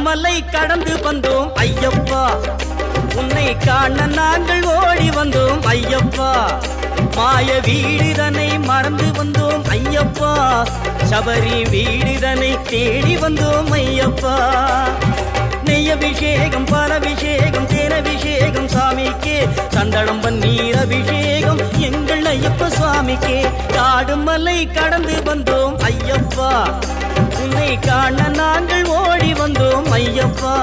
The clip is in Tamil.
மலை கடந்து வந்தோம் ஐயப்பா, உன்னை காண நாங்கள் ஓடி வந்தோம் ஐயப்பா. மாய வீடுதனை மறந்து வந்தோம் ஐயப்பா, சபரி வீடுதனை தேடி வந்தோம் ஐயப்பா. நெய்யபிஷேகம் பாலபிஷேகம் தேனபிஷேகம் சாமிக்கே, சந்தனம் பன்னீர் அபிஷேகம் எங்கள் ஐயப்ப சுவாமிக்கே. காடு மலை கடந்து வந்தோம் ஐயப்பா, உன்னை காண நாங்கள் ஓடி வந்தோம் ஐயப்பா.